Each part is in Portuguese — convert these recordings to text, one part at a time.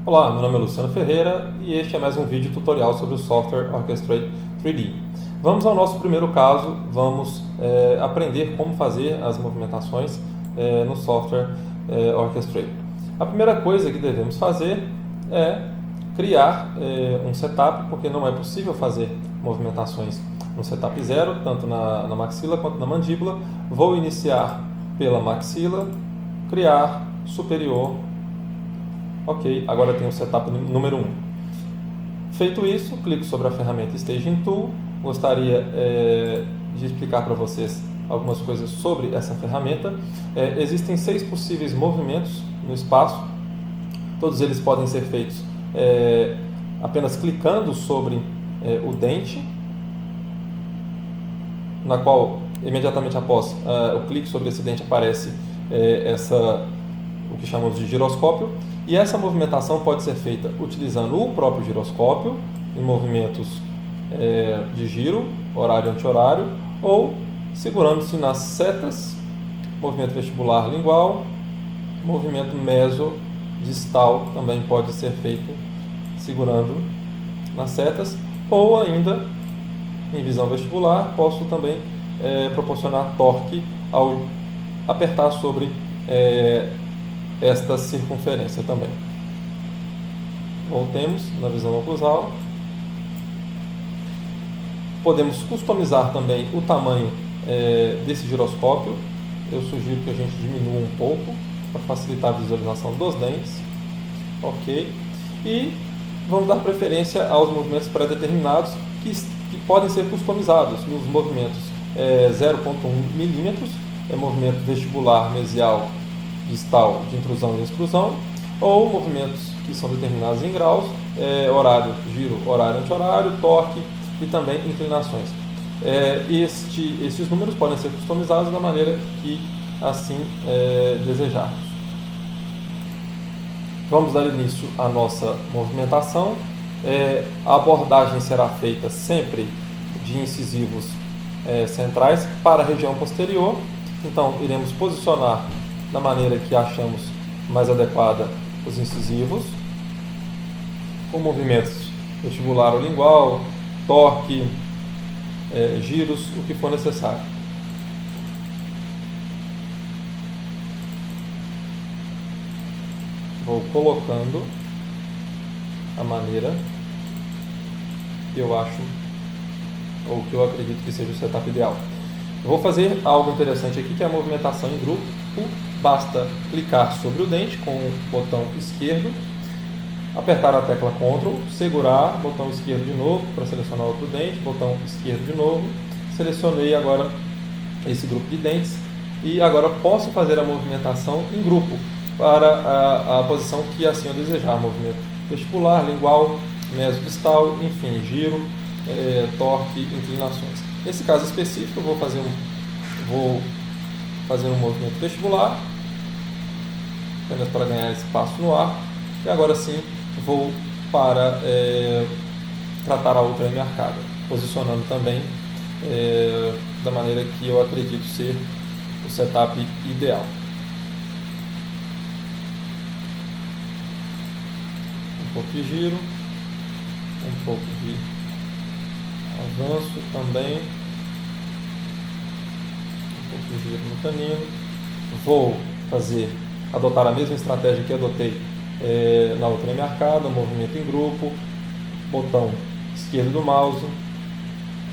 Olá, meu nome é Luciano Ferreira e este é mais um vídeo tutorial sobre o software Orchestrate 3D. Vamos ao nosso primeiro caso, vamos aprender como fazer as movimentações no software Orchestrate. A primeira coisa que devemos fazer é criar um setup, porque não é possível fazer movimentações no setup 0, tanto na maxila quanto na mandíbula. Vou iniciar pela maxila, criar superior. Ok, agora eu tenho o setup número 1. Feito isso, clico sobre a ferramenta Staging Tool. Gostaria de explicar para vocês algumas coisas sobre essa ferramenta. Existem 6 possíveis movimentos no espaço. Todos eles podem ser feitos apenas clicando sobre o dente, na qual imediatamente após o clique sobre esse dente aparece o que chamamos de giroscópio. E essa movimentação pode ser feita utilizando o próprio giroscópio, em movimentos de giro, horário e anti-horário, ou segurando-se nas setas, movimento vestibular lingual, movimento mesodistal também pode ser feito segurando nas setas, ou ainda, em visão vestibular, posso também proporcionar torque ao apertar sobre esta circunferência também. Voltemos na visão oclusal. Podemos customizar também o tamanho desse giroscópio. Eu sugiro que a gente diminua um pouco para facilitar a visualização dos dentes. Ok. E vamos dar preferência aos movimentos pré-determinados que podem ser customizados nos movimentos 0,1 milímetros, movimento vestibular mesial distal de intrusão e extrusão, ou movimentos que são determinados em graus, horário, giro, horário, anti-horário, torque e também inclinações. Esses números podem ser customizados da maneira que assim desejarmos. Vamos dar início à nossa movimentação. A abordagem será feita sempre de incisivos centrais para a região posterior. Então, iremos posicionar da maneira que achamos mais adequada os incisivos, com movimentos vestibular ou lingual, torque, giros, o que for necessário. Vou colocando a maneira que eu acho, ou que eu acredito que seja o setup ideal. Eu vou fazer algo interessante aqui, que é a movimentação em grupo. Basta clicar sobre o dente com o botão esquerdo, apertar a tecla Ctrl, segurar, botão esquerdo de novo para selecionar outro dente, botão esquerdo de novo. Selecionei agora esse grupo de dentes e agora posso fazer a movimentação em grupo para a posição que assim eu desejar. Movimento vestibular, lingual, mesodistal, enfim, giro, torque, inclinações. Nesse caso específico eu vou fazer um movimento vestibular, apenas para ganhar espaço no ar, e agora sim vou para tratar a outra M arcada, posicionando também da maneira que eu acredito ser o setup ideal. Um pouco de giro, um pouco de avanço também, de giro no canino. Vou adotar a mesma estratégia que adotei na outra M arcada, movimento em grupo, botão esquerdo do mouse,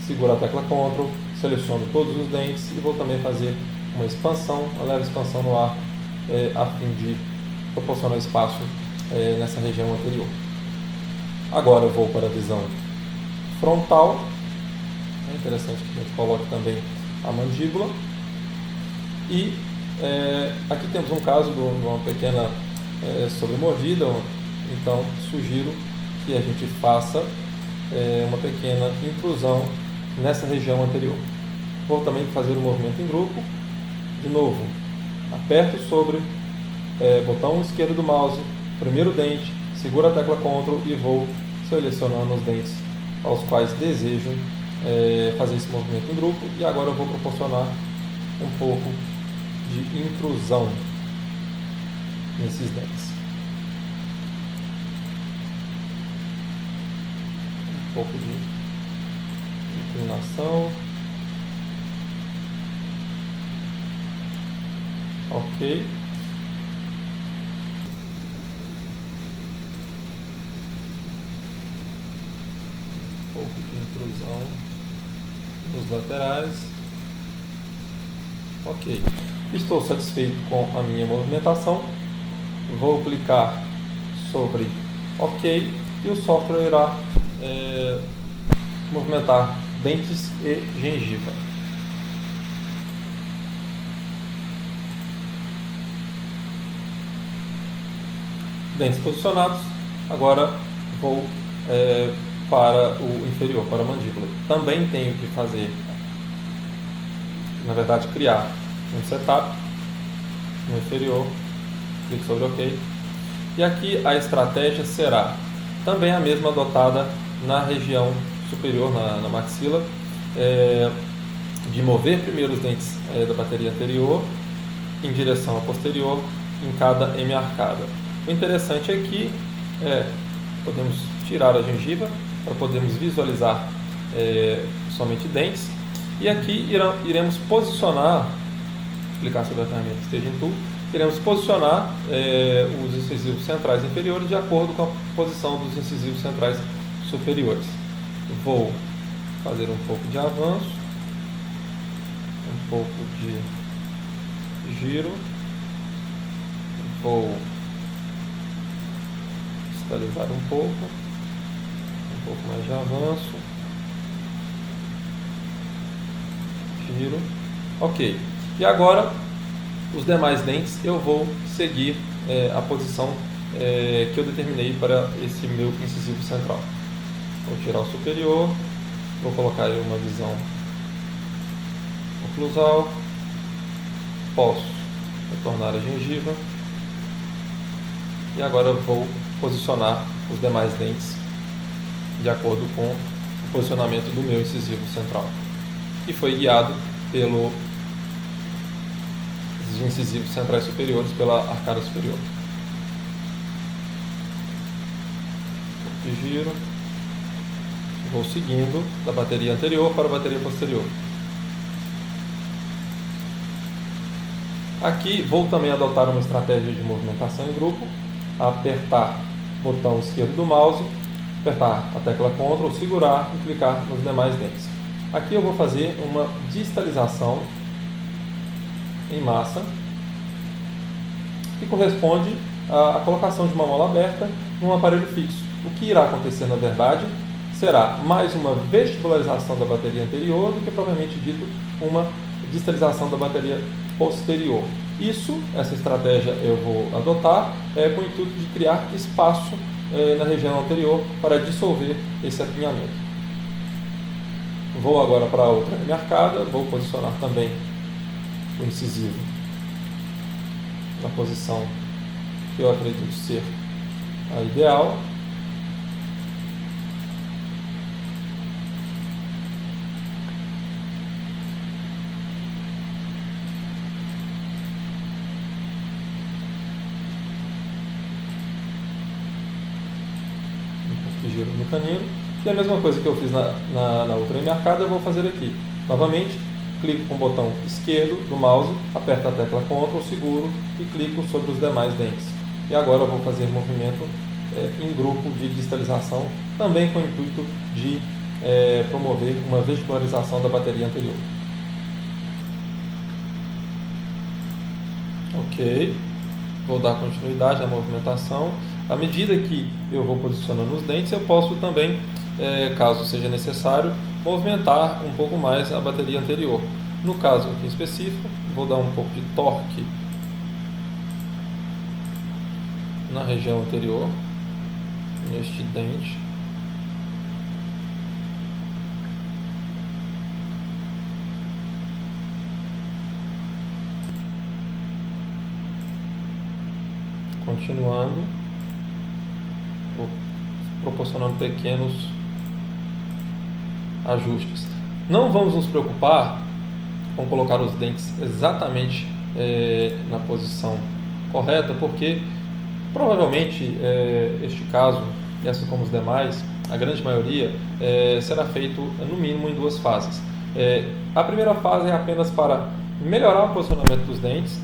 seguro a tecla Ctrl, seleciono todos os dentes e vou também fazer uma expansão, uma leve expansão no ar, a fim de proporcionar espaço nessa região anterior. Agora eu vou para a visão frontal. É interessante que a gente coloque também a mandíbula. E aqui temos um caso de uma pequena sobremordida, então sugiro que a gente faça uma pequena intrusão nessa região anterior. Vou também fazer um movimento em grupo. De novo, aperto sobre botão esquerdo do mouse, primeiro dente, seguro a tecla Ctrl e vou selecionando os dentes aos quais desejo fazer esse movimento em grupo. E agora eu vou proporcionar um pouco de intrusão nesses dentes. pouco de inclinação. Ok. Um pouco de intrusão nos laterais. Ok. Estou satisfeito com a minha movimentação. Vou clicar sobre OK e o software irá movimentar dentes e gengiva. Dentes posicionados. Agora vou para o inferior, para a mandíbula. Também tenho que fazer, na verdade, criar um setup no inferior. Clique sobre OK. E aqui a estratégia será também a mesma adotada na região superior, na maxila, de mover primeiro os dentes da bateria anterior em direção à posterior em cada M-arcada. O interessante é que podemos tirar a gengiva para podermos visualizar somente dentes, e aqui iremos posicionar, clicar sobre a ferramenta Staging Tool, iremos posicionar os incisivos centrais inferiores de acordo com a posição dos incisivos centrais superiores. Vou fazer um pouco de avanço, um pouco de giro, vou distalizar um pouco mais de avanço, giro, ok. E agora os demais dentes eu vou seguir a posição que eu determinei para esse meu incisivo central. Vou tirar o superior, vou colocar aí uma visão oclusal, posso retornar a gengiva e agora eu vou posicionar os demais dentes de acordo com o posicionamento do meu incisivo central, que foi guiado pelos incisivos centrais superiores pela arcada superior. E giro, vou seguindo da bateria anterior para a bateria posterior. Aqui vou também adotar uma estratégia de movimentação em grupo, apertar o botão esquerdo do mouse, apertar a tecla Ctrl, segurar e clicar nos demais dentes. Aqui eu vou fazer uma distalização em massa, que corresponde à colocação de uma mola aberta num aparelho fixo. O que irá acontecer, na verdade, será mais uma vestibularização da bateria anterior do que, propriamente dito, uma distalização da bateria posterior. Essa estratégia eu vou adotar com o intuito de criar espaço na região anterior para dissolver esse apinhamento. Vou agora para a outra M-arcada, vou posicionar também o incisivo na posição que eu acredito ser a ideal. Giro no canino, e a mesma coisa que eu fiz na outra M-arcada eu vou fazer aqui. Novamente, clico com o botão esquerdo do mouse, aperto a tecla Ctrl, seguro e clico sobre os demais dentes. E agora eu vou fazer movimento em grupo de distalização, também com o intuito de promover uma vestibularização da bateria anterior. Ok, vou dar continuidade à movimentação. À medida que eu vou posicionando os dentes, eu posso também, caso seja necessário, movimentar um pouco mais a bateria anterior. No caso aqui específico, vou dar um pouco de torque na região anterior, neste dente. Continuando, proporcionando pequenos ajustes. Não vamos nos preocupar com colocar os dentes exatamente na posição correta, porque provavelmente este caso, e assim como os demais, a grande maioria, será feito no mínimo em 2 fases. A primeira fase é apenas para melhorar o posicionamento dos dentes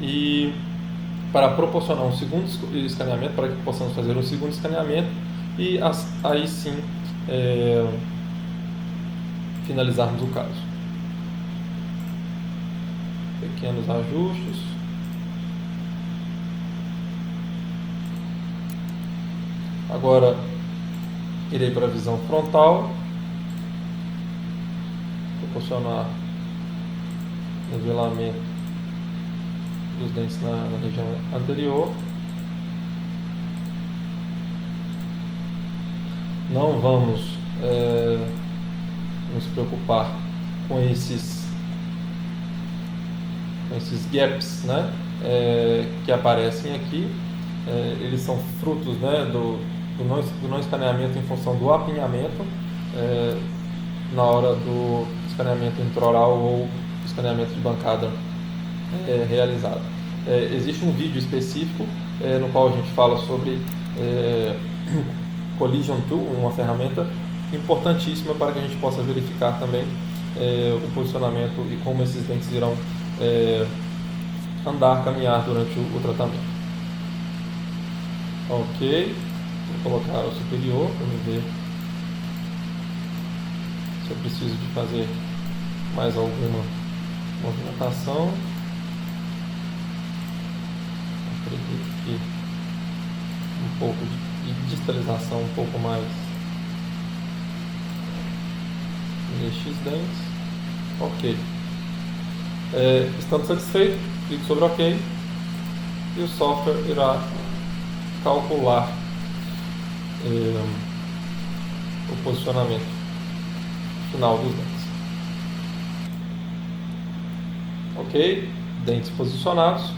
e para proporcionar um segundo escaneamento, para que possamos fazer um segundo escaneamento e aí sim finalizarmos o caso. Pequenos ajustes. Agora irei para a visão frontal, proporcionar nivelamento dos dentes na região anterior. Não vamos nos preocupar com esses gaps, né, que aparecem aqui. Eles são frutos, né, do não escaneamento em função do apinhamento na hora do escaneamento intraoral ou escaneamento de bancada realizado. Existe um vídeo específico no qual a gente fala sobre Collision Tool, uma ferramenta importantíssima para que a gente possa verificar também o posicionamento e como esses dentes irão caminhar durante o tratamento. Ok, vou colocar o superior para ver se eu preciso de fazer mais alguma movimentação. Acredito que um pouco de distalização um pouco mais nestes dentes. Ok. Estando satisfeito, clique sobre OK e o software irá calcular o posicionamento final dos dentes. Ok, dentes posicionados.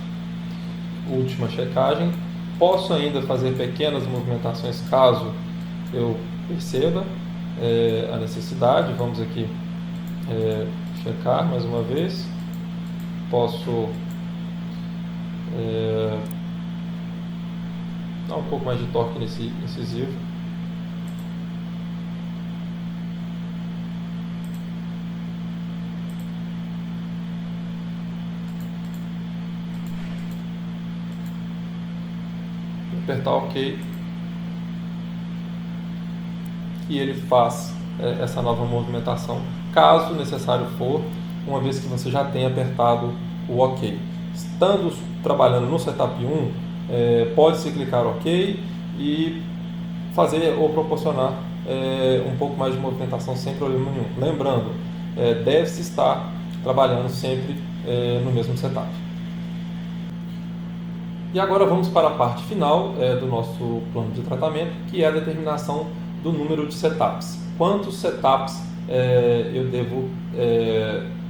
Última checagem. Posso ainda fazer pequenas movimentações caso eu perceba a necessidade. Vamos aqui checar mais uma vez. Posso dar um pouco mais de torque nesse incisivo. Apertar OK e ele faz essa nova movimentação, caso necessário for, uma vez que você já tenha apertado o OK. Estando trabalhando no Setup 1, pode-se clicar OK e fazer ou proporcionar um pouco mais de movimentação sem problema nenhum. Lembrando, deve-se estar trabalhando sempre no mesmo setup. E agora vamos para a parte final do nosso plano de tratamento, que é a determinação do número de setups. Quantos setups eu devo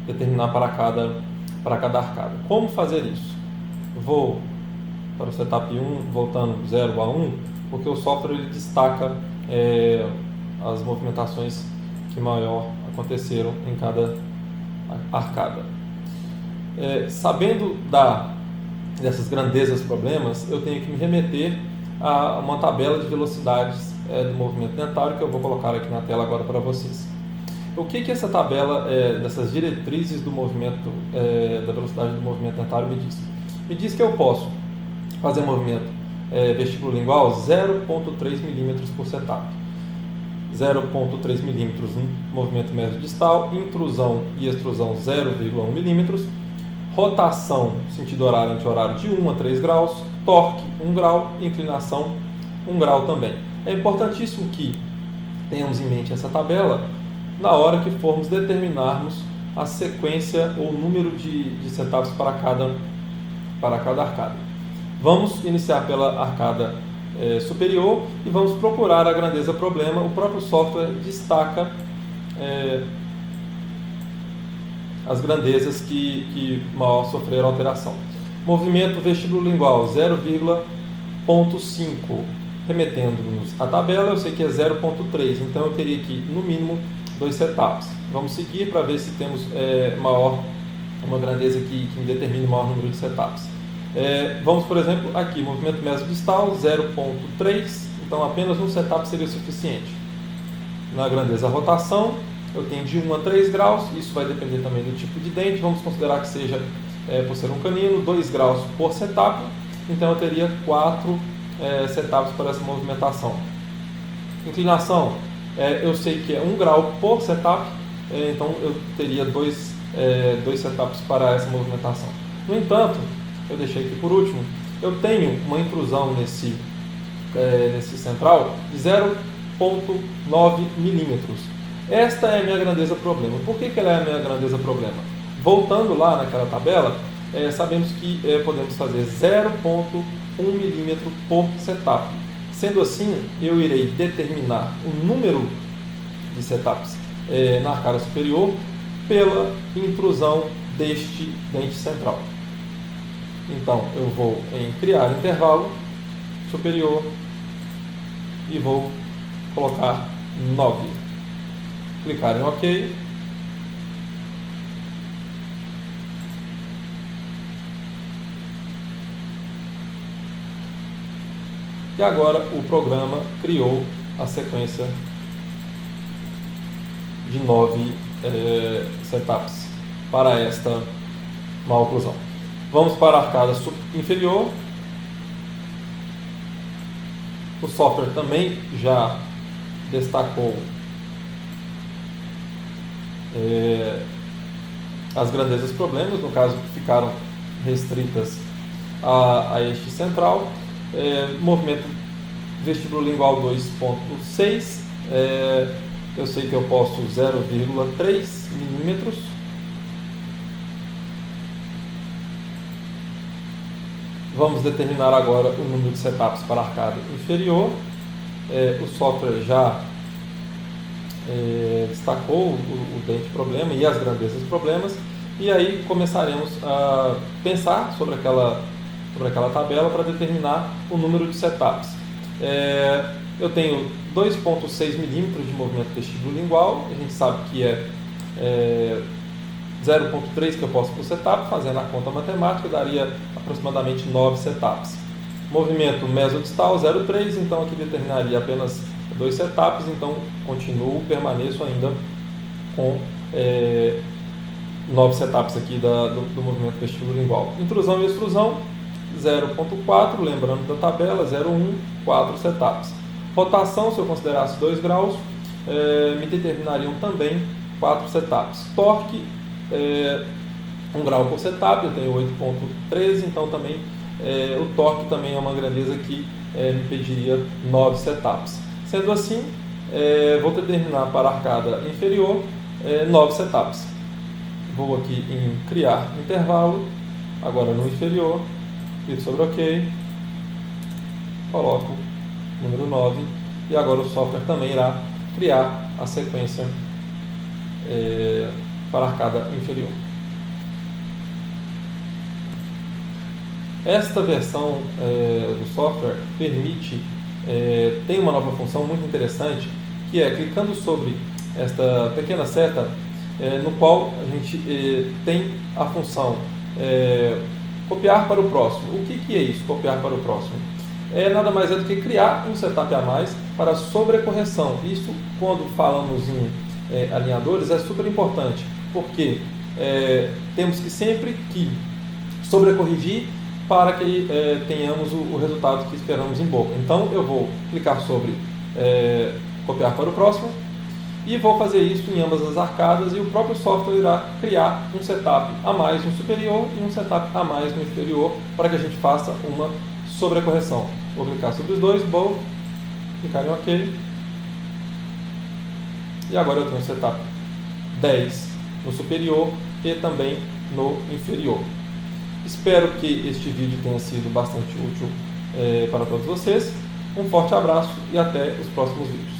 determinar para cada arcada? Como fazer isso? Vou para o setup 1, voltando 0 a 1, porque o software ele destaca as movimentações que maior aconteceram em cada arcada. Sabendo dessas grandezas problemas, eu tenho que me remeter a uma tabela de velocidades do movimento dentário que eu vou colocar aqui na tela agora para vocês. O que essa tabela dessas diretrizes do movimento, da velocidade do movimento dentário me diz? Me diz que eu posso fazer movimento vestibulolingual 0,3 mm por setup, 0,3 mm no movimento médio distal, intrusão e extrusão 0,1 mm, rotação sentido horário anti-horário de 1 a 3 graus, torque 1 grau, inclinação 1 grau também. É importantíssimo que tenhamos em mente essa tabela na hora que formos determinarmos a sequência ou número de setups para cada arcada. Vamos iniciar pela arcada superior e vamos procurar a grandeza problema. O próprio software destaca as grandezas que maior sofreram alteração. Movimento vestibulolingual 0,5. Remetendo-nos à tabela, eu sei que é 0,3, então eu teria aqui no mínimo 2 setups. Vamos seguir para ver se temos uma grandeza que me determine o maior número de setups. Vamos, por exemplo, aqui, movimento mesodistal 0,3, então apenas um setup seria suficiente. Na grandeza rotação, eu tenho de 1 a 3 graus, isso vai depender também do tipo de dente, vamos considerar que seja, por ser um canino, 2 graus por setup, então eu teria 4 setups para essa movimentação. Inclinação, eu sei que é 1 grau por setup, então eu teria 2 setups para essa movimentação. No entanto, eu deixei aqui por último, eu tenho uma intrusão nesse central de 0,9 milímetros. Esta é a minha grandeza problema. Por que ela é a minha grandeza problema? Voltando lá naquela tabela, sabemos que podemos fazer 0,1 milímetro por setup. Sendo assim, eu irei determinar o número de setups na arcada superior pela intrusão deste dente central. Então, eu vou em criar intervalo superior e vou colocar 9. Clicar em OK. E agora o programa criou a sequência de 9 setups para esta maloclusão. Vamos para a arcada inferior. O software também já destacou as grandezas problemas, no caso ficaram restritas a este central. Movimento vestibulolingual 2.6, eu sei que eu posso 0,3 milímetros. Vamos determinar agora o número de setups para a arcada inferior. O software já destacou o dente problema e as grandezas problemas, e aí começaremos a pensar sobre aquela tabela para determinar o número de setups. Eu tenho 2,6 milímetros de movimento vestibulolingual, a gente sabe que é 0,3 que eu posso por setup, fazendo a conta matemática daria aproximadamente 9 setups. Movimento mesodistal 0,3, então aqui determinaria apenas 2 setups, então permaneço ainda com 9 setups aqui do movimento vestibulolingual. Intrusão e extrusão 0,4, lembrando da tabela, 0,1, 4 setups. Rotação, se eu considerasse 2 graus, me determinariam também 4 setups. Torque, 1 grau por setup, eu tenho 8,13, então também o torque também é uma grandeza que me pediria 9 setups. Sendo assim, vou determinar para a arcada inferior 9 setups. Vou aqui em criar intervalo, agora no inferior, clico sobre OK, coloco o número 9 e agora o software também irá criar a sequência para a arcada inferior. Esta versão do software tem uma nova função muito interessante, que é clicando sobre esta pequena seta, no qual a gente tem a função copiar para o próximo. O que é isso, copiar para o próximo? Nada mais é do que criar um setup a mais para sobrecorreção. Isso, quando falamos em alinhadores, é super importante, porque temos que sempre que sobrecorrigir para que tenhamos o resultado que esperamos em boca. Então eu vou clicar sobre copiar para o próximo e vou fazer isso em ambas as arcadas, e o próprio software irá criar um setup a mais no superior e um setup a mais no inferior para que a gente faça uma sobrecorreção. Vou clicar sobre os dois, vou clicar em OK, e agora eu tenho o setup 10 no superior e também no inferior. Espero que este vídeo tenha sido bastante útil para todos vocês. Um forte abraço e até os próximos vídeos.